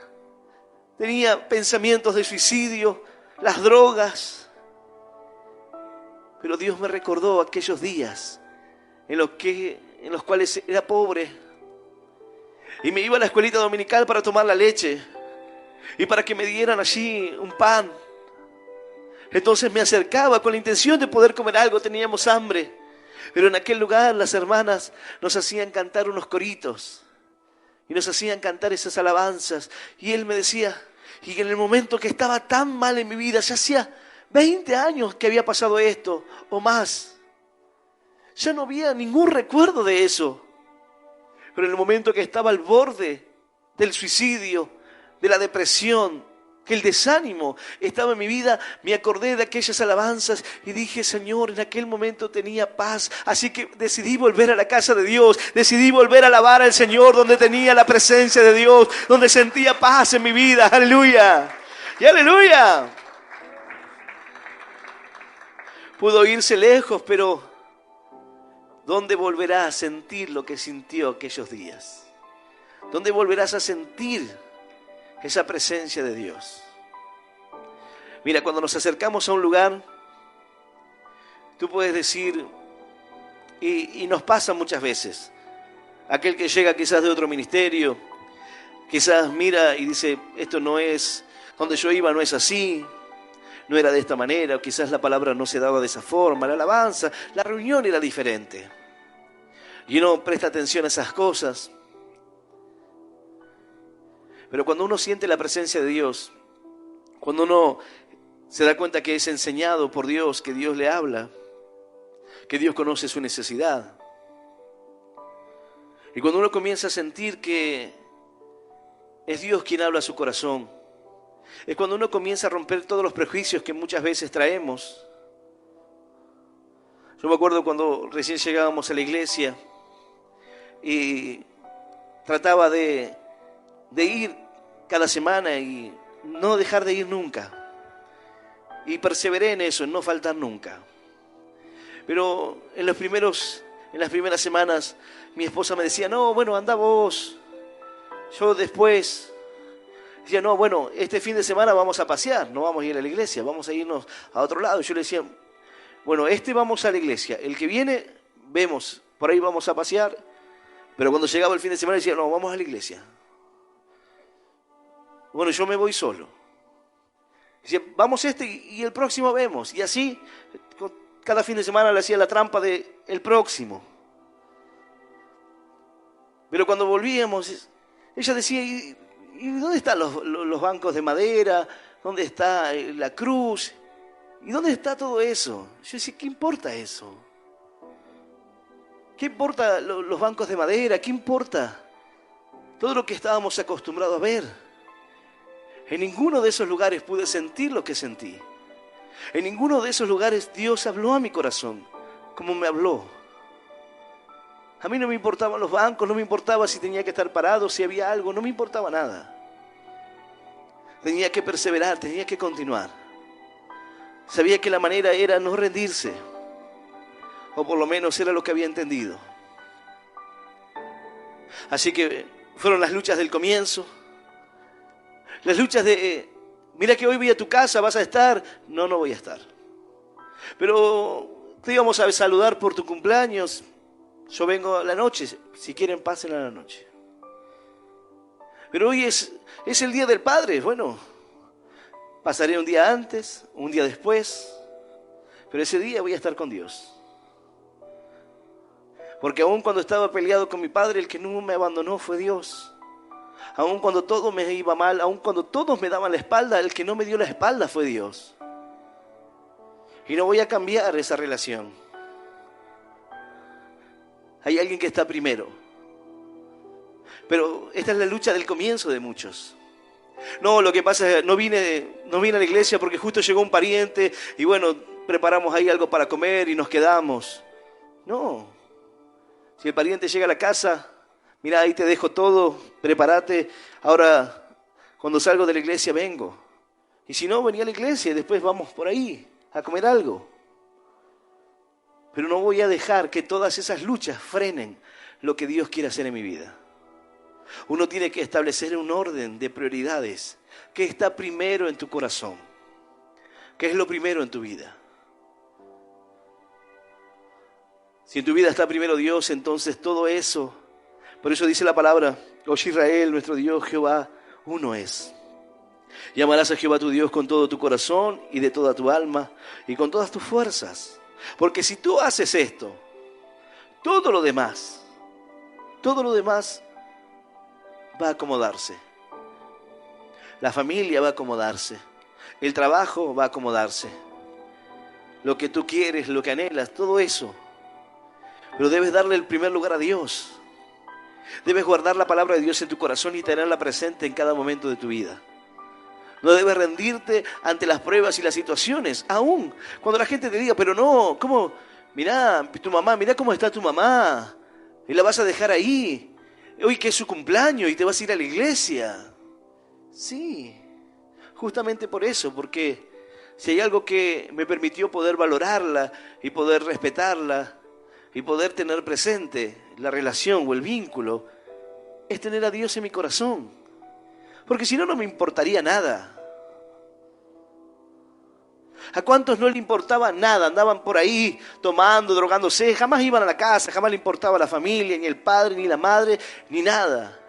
Tenía pensamientos de suicidio, las drogas. Pero Dios me recordó aquellos días en los cuales era pobre. Y me iba a la escuelita dominical para tomar la leche y para que me dieran allí un pan. Entonces me acercaba con la intención de poder comer algo, teníamos hambre. Pero en aquel lugar las hermanas nos hacían cantar unos coritos y nos hacían cantar esas alabanzas. Y él me decía, y en el momento que estaba tan mal en mi vida, ya hacía 20 años que había pasado esto o más, ya no había ningún recuerdo de eso. Pero en el momento que estaba al borde del suicidio, de la depresión, que el desánimo estaba en mi vida, me acordé de aquellas alabanzas y dije, Señor, en aquel momento tenía paz. Así que decidí volver a la casa de Dios, decidí volver a alabar al Señor donde tenía la presencia de Dios, donde sentía paz en mi vida. ¡Aleluya! ¡Y aleluya! Pudo irse lejos, pero ¿dónde volverá a sentir lo que sintió aquellos días? ¿Dónde volverás a sentir esa presencia de Dios? Mira, cuando nos acercamos a un lugar, tú puedes decir, y nos pasa muchas veces, aquel que llega quizás de otro ministerio, quizás mira y dice, esto no es, donde yo iba no es así, no era de esta manera, o quizás la palabra no se daba de esa forma, la alabanza, la reunión era diferente. Y uno presta atención a esas cosas. Pero cuando uno siente la presencia de Dios, cuando uno se da cuenta que es enseñado por Dios, que Dios le habla, que Dios conoce su necesidad, y cuando uno comienza a sentir que es Dios quien habla a su corazón, es cuando uno comienza a romper todos los prejuicios que muchas veces traemos. Yo me acuerdo cuando recién llegábamos a la iglesia y trataba de ir cada semana y no dejar de ir nunca. Y perseveré en eso, en no faltar nunca. Pero en las primeras semanas, mi esposa me decía, no, bueno, anda vos. Yo después decía, no, bueno, este fin de semana vamos a pasear, no vamos a ir a la iglesia, vamos a irnos a otro lado. Yo le decía, bueno, vamos a la iglesia, el que viene, vemos, por ahí vamos a pasear. Pero cuando llegaba el fin de semana decía, no, vamos a la iglesia. Bueno, yo me voy solo. Decía, vamos y el próximo vemos. Y así, cada fin de semana le hacía la trampa de el próximo. Pero cuando volvíamos, ella decía, ¿y dónde están los bancos de madera? ¿Dónde está la cruz? ¿Y dónde está todo eso? Yo decía, ¿qué importa eso? ¿Qué importa los bancos de madera? ¿Qué importa todo lo que estábamos acostumbrados a ver? En ninguno de esos lugares pude sentir lo que sentí. En ninguno de esos lugares Dios habló a mi corazón como me habló. A mí no me importaban los bancos, no me importaba si tenía que estar parado, si había algo, no me importaba nada. Tenía que perseverar, tenía que continuar. Sabía que la manera era no rendirse, o por lo menos era lo que había entendido. Así que fueron las luchas del comienzo. Las luchas de, mira que hoy voy a tu casa, vas a estar. No, no voy a estar. Pero te íbamos a saludar por tu cumpleaños. Yo vengo a la noche, si quieren pasen a la noche. Pero hoy es el Día del Padre, bueno, pasaré un día antes, un día después, pero ese día voy a estar con Dios. Porque aun cuando estaba peleado con mi padre, el que no me abandonó fue Dios. Aun cuando todo me iba mal, aun cuando todos me daban la espalda, el que no me dio la espalda fue Dios. Y no voy a cambiar esa relación. Hay alguien que está primero. Pero esta es la lucha del comienzo de muchos. No, lo que pasa es que no vine a la iglesia porque justo llegó un pariente y bueno, preparamos ahí algo para comer y nos quedamos. No. Si el pariente llega a la casa, Mira, ahí te dejo todo, prepárate. Ahora, cuando salgo de la iglesia vengo. Y si no, venía a la iglesia y después vamos por ahí a comer algo. Pero no voy a dejar que todas esas luchas frenen lo que Dios quiere hacer en mi vida. Uno tiene que establecer un orden de prioridades. ¿Qué está primero en tu corazón? ¿Qué es lo primero en tu vida? Si en tu vida está primero Dios, entonces todo eso, por eso dice la palabra, oye Israel, nuestro Dios Jehová, uno es. Y amarás a Jehová tu Dios con todo tu corazón y de toda tu alma y con todas tus fuerzas. Porque si tú haces esto, todo lo demás va a acomodarse. La familia va a acomodarse. El trabajo va a acomodarse. Lo que tú quieres, lo que anhelas, todo eso. Pero debes darle el primer lugar a Dios. Debes guardar la palabra de Dios en tu corazón y tenerla presente en cada momento de tu vida. No debes rendirte ante las pruebas y las situaciones, aún cuando la gente te diga, pero no, ¿cómo? Mirá, tu mamá, mirá cómo está tu mamá, y la vas a dejar ahí, hoy que es su cumpleaños y te vas a ir a la iglesia. Sí, justamente por eso, porque si hay algo que me permitió poder valorarla y poder respetarla y poder tener presente la relación o el vínculo, es tener a Dios en mi corazón. Porque si no, no me importaría nada. ¿A cuántos no le importaba nada? Andaban por ahí tomando, drogándose, jamás iban a la casa, jamás le importaba la familia, ni el padre, ni la madre, ni nada.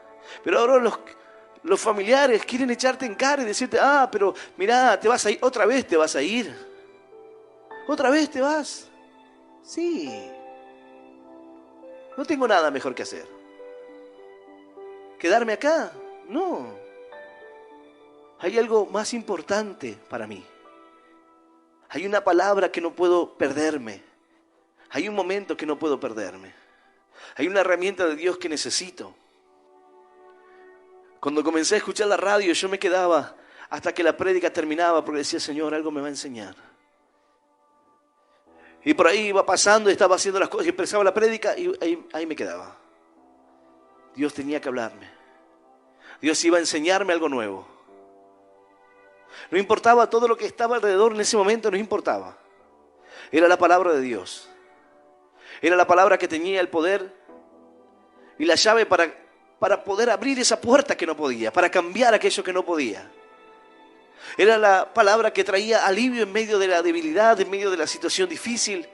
Pero ahora los familiares quieren echarte en cara y decirte, pero mirá, te vas a ir, otra vez te vas a ir. ¿Otra vez te vas? Sí. No tengo nada mejor que hacer. ¿Quedarme acá? No. Hay algo más importante para mí. Hay una palabra que no puedo perderme. Hay un momento que no puedo perderme. Hay una herramienta de Dios que necesito. Cuando comencé a escuchar la radio, yo me quedaba hasta que la prédica terminaba porque decía, Señor, algo me va a enseñar. Y por ahí iba pasando, estaba haciendo las cosas y empezaba la prédica y ahí me quedaba. Dios tenía que hablarme. Dios iba a enseñarme algo nuevo. No importaba todo lo que estaba alrededor en ese momento, no importaba. Era la palabra de Dios. Era la palabra que tenía el poder y la llave para poder abrir esa puerta que no podía, para cambiar aquello que no podía. Era la palabra que traía alivio en medio de la debilidad, en medio de la situación difícil,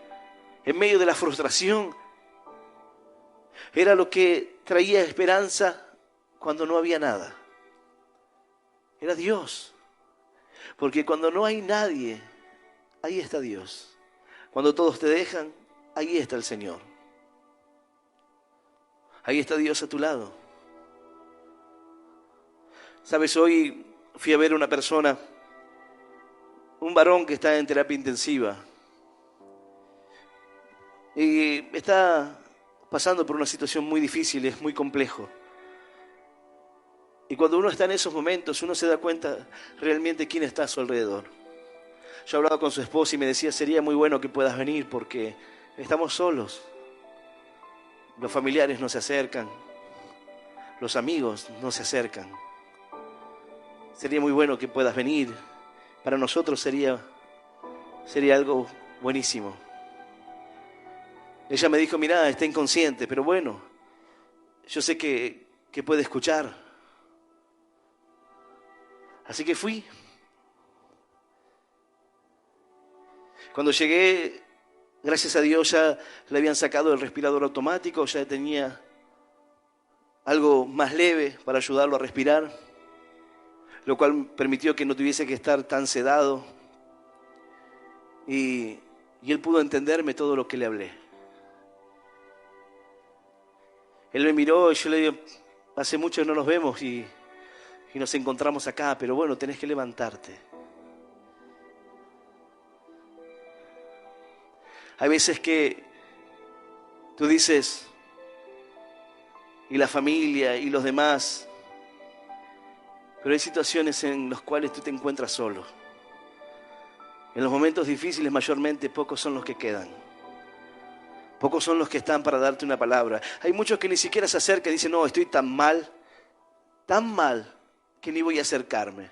en medio de la frustración. Era lo que traía esperanza cuando no había nada. Era Dios. Porque cuando no hay nadie, ahí está Dios. Cuando todos te dejan, ahí está el Señor. Ahí está Dios a tu lado. Sabes, hoy fui a ver a una persona, un varón que está en terapia intensiva. Y está pasando por una situación muy difícil, es muy complejo. Y cuando uno está en esos momentos, uno se da cuenta realmente quién está a su alrededor. Yo hablaba con su esposa y me decía, sería muy bueno que puedas venir porque estamos solos. Los familiares no se acercan, los amigos no se acercan. Sería muy bueno que puedas venir. Para nosotros sería algo buenísimo. Ella me dijo, mirá, está inconsciente, pero bueno, yo sé que puede escuchar. Así que fui. Cuando llegué, gracias a Dios ya le habían sacado el respirador automático, ya tenía algo más leve para ayudarlo a respirar, lo cual permitió que no tuviese que estar tan sedado. Y él pudo entenderme todo lo que le hablé. Él me miró y yo le digo, hace mucho que no nos vemos y nos encontramos acá, pero bueno, tenés que levantarte. Hay veces que tú dices, y la familia y los demás, pero hay situaciones en las cuales tú te encuentras solo. En los momentos difíciles mayormente pocos son los que quedan. Pocos son los que están para darte una palabra. Hay muchos que ni siquiera se acercan y dicen, no, estoy tan mal, que ni voy a acercarme.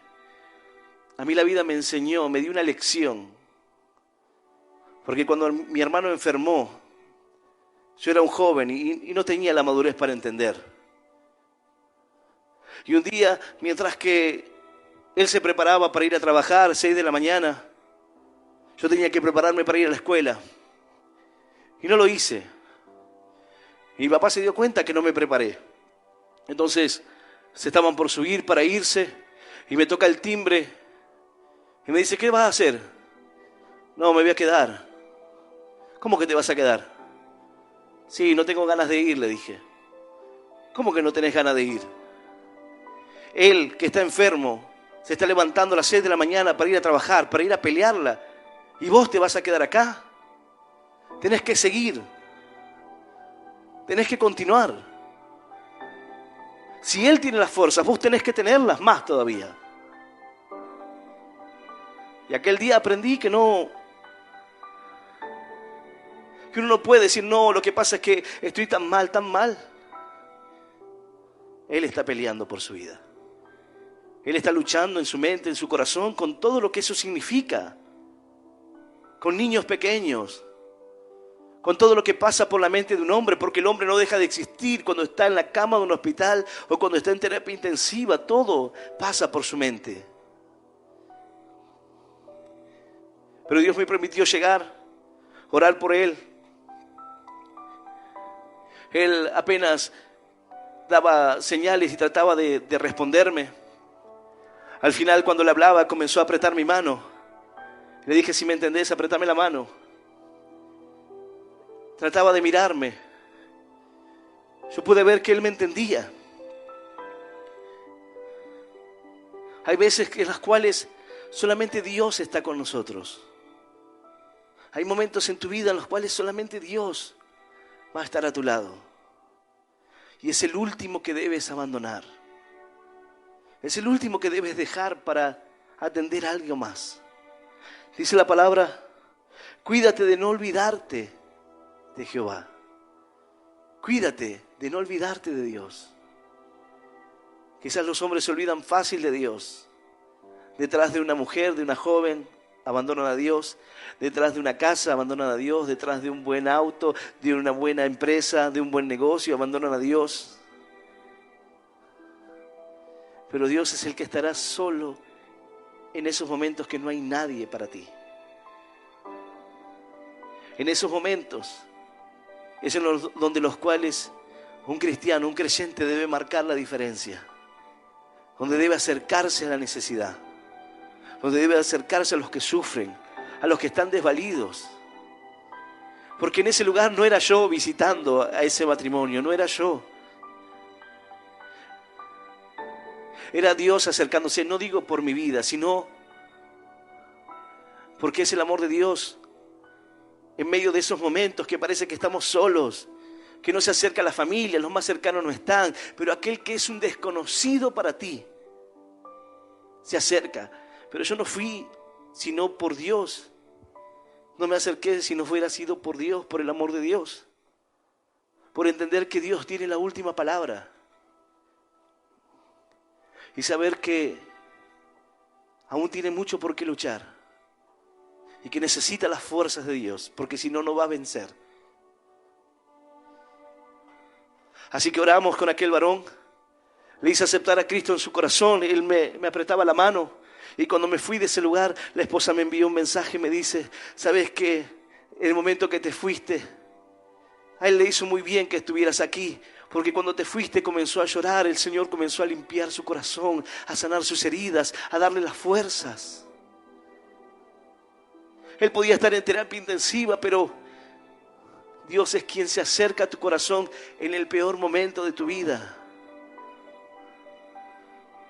A mí la vida me enseñó, me dio una lección. Porque cuando mi hermano enfermó, yo era un joven y no tenía la madurez para entender. Y un día, mientras que él se preparaba para ir a trabajar, 6 de la mañana, yo tenía que prepararme para ir a la escuela. Y no lo hice. Y mi papá se dio cuenta que no me preparé. Entonces, se estaban por subir para irse y me toca el timbre y me dice, ¿qué vas a hacer? No, me voy a quedar. ¿Cómo que te vas a quedar? Sí, no tengo ganas de ir, le dije. ¿Cómo que no tenés ganas de ir? Él, que está enfermo, se está levantando a las 6 de la mañana para ir a trabajar, para ir a pelearla. ¿Y vos te vas a quedar acá? Tenés que seguir. Tenés que continuar. Si Él tiene las fuerzas, vos tenés que tenerlas más todavía. Y aquel día aprendí que uno no puede decir, no, lo que pasa es que estoy tan mal, tan mal. Él está peleando por su vida. Él está luchando en su mente, en su corazón, con todo lo que eso significa. Con niños pequeños. Con todo lo que pasa por la mente de un hombre, porque el hombre no deja de existir cuando está en la cama de un hospital o cuando está en terapia intensiva. Todo pasa por su mente. Pero Dios me permitió llegar, orar por él. Él apenas daba señales y trataba de responderme. Al final, cuando le hablaba, comenzó a apretar mi mano. Le dije, si me entendés, apretame la mano. Trataba de mirarme. Yo pude ver que él me entendía. Hay veces en las cuales solamente Dios está con nosotros. Hay momentos en tu vida en los cuales solamente Dios va a estar a tu lado. Y es el último que debes abandonar. Es el último que debes dejar para atender a algo más. Dice la palabra, cuídate de no olvidarte de Jehová. Cuídate de no olvidarte de Dios. Quizás los hombres se olvidan fácil de Dios. Detrás de una mujer, de una joven, abandonan a Dios. Detrás de una casa, abandonan a Dios. Detrás de un buen auto, de una buena empresa, de un buen negocio, abandonan a Dios. Pero Dios es el que estará solo en esos momentos que no hay nadie para ti. En esos momentos es en donde los cuales un cristiano, un creyente debe marcar la diferencia. Donde debe acercarse a la necesidad. Donde debe acercarse a los que sufren, a los que están desvalidos. Porque en ese lugar no era yo visitando a ese matrimonio, no era yo. Era Dios acercándose, no digo por mi vida, sino porque es el amor de Dios. En medio de esos momentos que parece que estamos solos, que no se acerca a la familia, los más cercanos no están, pero aquel que es un desconocido para ti, se acerca. Pero yo no fui sino por Dios. No me acerqué si no hubiera sido por Dios, por el amor de Dios. Por entender que Dios tiene la última palabra. Y saber que aún tiene mucho por qué luchar. Y que necesita las fuerzas de Dios, porque si no, no va a vencer. Así que oramos con aquel varón. Le hice aceptar a Cristo en su corazón. Él me apretaba la mano. Y cuando me fui de ese lugar, la esposa me envió un mensaje y me dice, ¿sabes qué? En el momento que te fuiste, a él le hizo muy bien que estuvieras aquí. Porque cuando te fuiste comenzó a llorar, el Señor comenzó a limpiar su corazón, a sanar sus heridas, a darle las fuerzas. Él podía estar en terapia intensiva, pero Dios es quien se acerca a tu corazón en el peor momento de tu vida.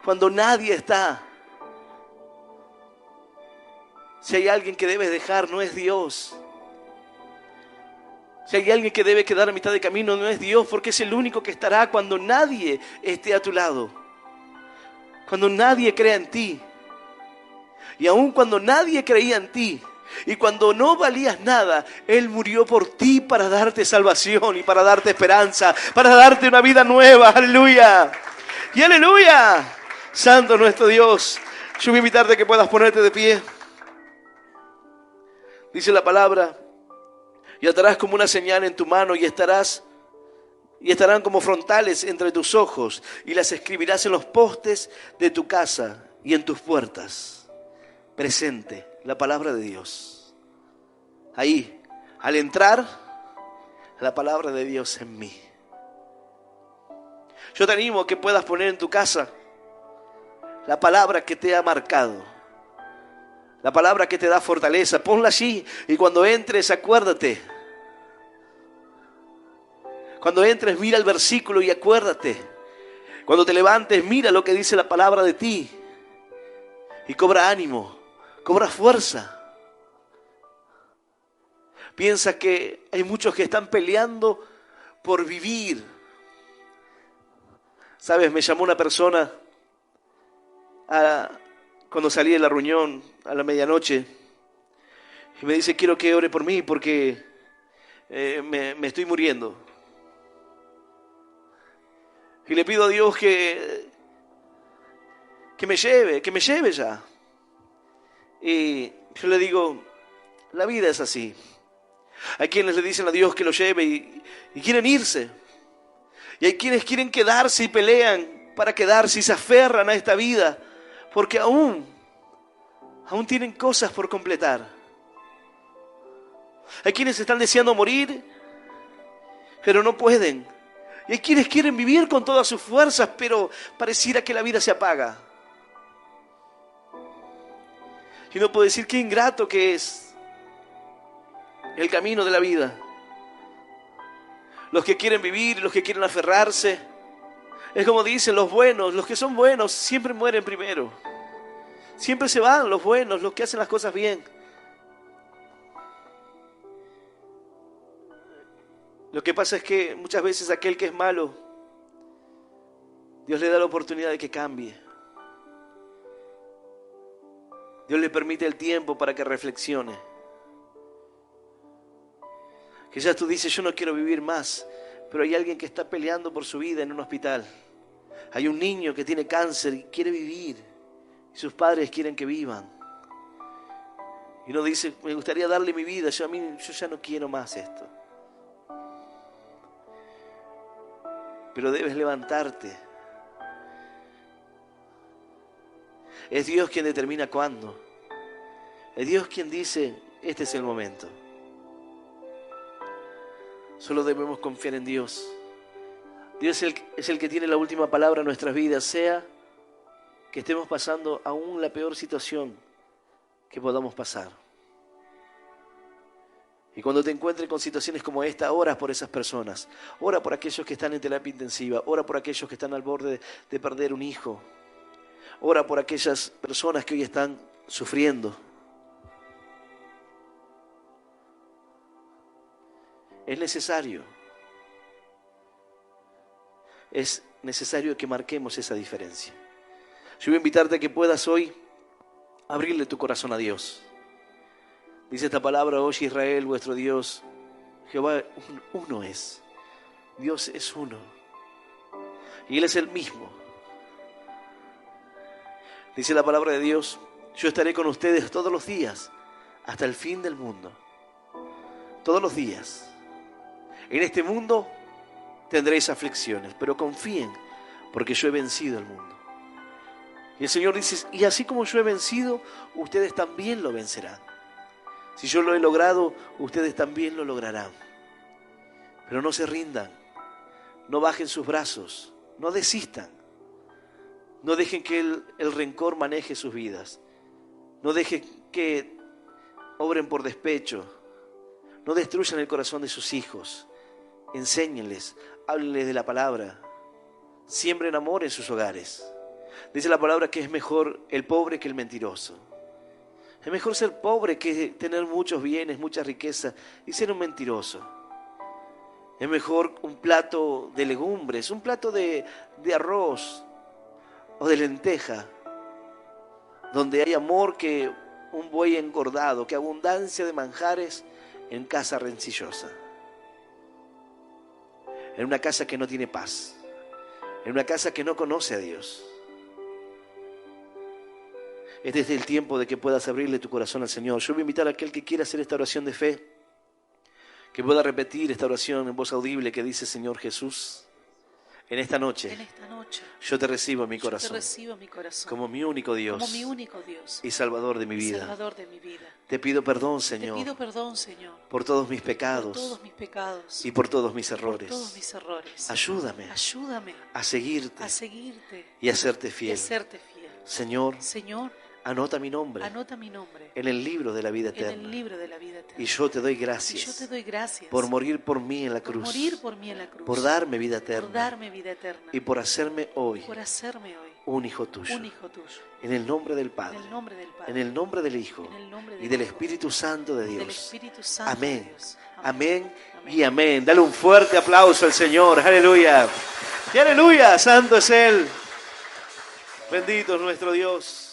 Cuando nadie está. Si hay alguien que debes dejar, no es Dios. Si hay alguien que debe quedar a mitad de camino, no es Dios, porque es el único que estará cuando nadie esté a tu lado. Cuando nadie crea en ti. Y aun cuando nadie creía en ti, Y cuando no valías nada, Él murió por ti para darte salvación y para darte esperanza, para darte una vida nueva. Aleluya. Y aleluya. Santo nuestro Dios. Yo voy a invitarte a que puedas ponerte de pie. Dice la palabra, y atarás como una señal en tu mano y estarán como frontales entre tus ojos y las escribirás en los postes de tu casa y en tus puertas. Presente, la palabra de Dios. Ahí, al entrar, la palabra de Dios en mí. Yo te animo a que puedas poner en tu casa la palabra que te ha marcado. La palabra que te da fortaleza. Ponla allí y cuando entres, acuérdate. Cuando entres, mira el versículo y acuérdate. Cuando te levantes, mira lo que dice la palabra de ti. Y cobra ánimo, cobra fuerza. Piensa que hay muchos que están peleando por vivir. ¿Sabes? Me llamó una persona cuando salí de la reunión a la medianoche y me dice, quiero que ore por mí porque me estoy muriendo. Y le pido a Dios que me lleve ya. Y yo le digo, la vida es así. Hay quienes le dicen a Dios que lo lleve y quieren irse. Y hay quienes quieren quedarse y pelean para quedarse y se aferran a esta vida. Porque aún tienen cosas por completar. Hay quienes están deseando morir, pero no pueden. Y hay quienes quieren vivir con todas sus fuerzas, pero pareciera que la vida se apaga. Y no puedo decir qué ingrato que es el camino de la vida. Los que quieren vivir, los que quieren aferrarse. Es como dicen los buenos, los que son buenos siempre mueren primero. Siempre se van los buenos, los que hacen las cosas bien. Lo que pasa es que muchas veces aquel que es malo, Dios le da la oportunidad de que cambie. Dios le permite el tiempo para que reflexione. Quizás tú dices, yo no quiero vivir más, pero hay alguien que está peleando por su vida en un hospital. Hay un niño que tiene cáncer y quiere vivir, y sus padres quieren que vivan. Y uno dice, me gustaría darle mi vida, yo ya no quiero más esto. Pero debes levantarte. Es Dios quien determina cuándo. Es Dios quien dice, este es el momento. Solo debemos confiar en Dios. Dios es el que tiene la última palabra en nuestras vidas, sea que estemos pasando aún la peor situación que podamos pasar. Y cuando te encuentres con situaciones como esta, ora por esas personas. Ora por aquellos que están en terapia intensiva. Ora por aquellos que están al borde de perder un hijo. Ora por aquellas personas que hoy están sufriendo. Es necesario que marquemos esa diferencia. Yo voy a invitarte a que puedas hoy abrirle tu corazón a Dios. Dice esta palabra, oye Israel, vuestro Dios, Jehová uno es. Dios es uno. Y Él es el mismo. Dice la palabra de Dios, yo estaré con ustedes todos los días, hasta el fin del mundo. Todos los días. En este mundo tendréis aflicciones, pero confíen, porque yo he vencido el mundo. Y el Señor dice, y así como yo he vencido, ustedes también lo vencerán. Si yo lo he logrado, ustedes también lo lograrán. Pero no se rindan, no bajen sus brazos, no desistan. No dejen que el rencor maneje sus vidas. No dejen que obren por despecho. No destruyan el corazón de sus hijos. Enséñenles, háblenles de la palabra. Siembren amor en sus hogares. Dice la palabra que es mejor el pobre que el mentiroso. Es mejor ser pobre que tener muchos bienes, mucha riqueza y ser un mentiroso. Es mejor un plato de legumbres, un plato de arroz o de lenteja, donde hay amor, que un buey engordado, que abundancia de manjares en casa rencillosa. En una casa que no tiene paz. En una casa que no conoce a Dios. Este es el tiempo de que puedas abrirle tu corazón al Señor. Yo voy a invitar a aquel que quiera hacer esta oración de fe, que pueda repetir esta oración en voz audible que dice: Señor Jesús, en esta noche, yo te recibo en mi corazón, como mi único Dios, y Salvador de mi vida. Te pido perdón, Señor, por todos mis pecados, y por todos mis errores. Ayúdame a seguirte y a serte fiel. Señor, anota mi nombre en el libro de la vida eterna. Y yo te doy gracias por morir por mí en la cruz, por darme vida eterna y por hacerme hoy un hijo tuyo. En el nombre del Padre, en el nombre del Hijo y del Espíritu Santo de Dios. Amén, amén y amén. Dale un fuerte aplauso al Señor. Aleluya. Y aleluya, santo es Él. Bendito es nuestro Dios.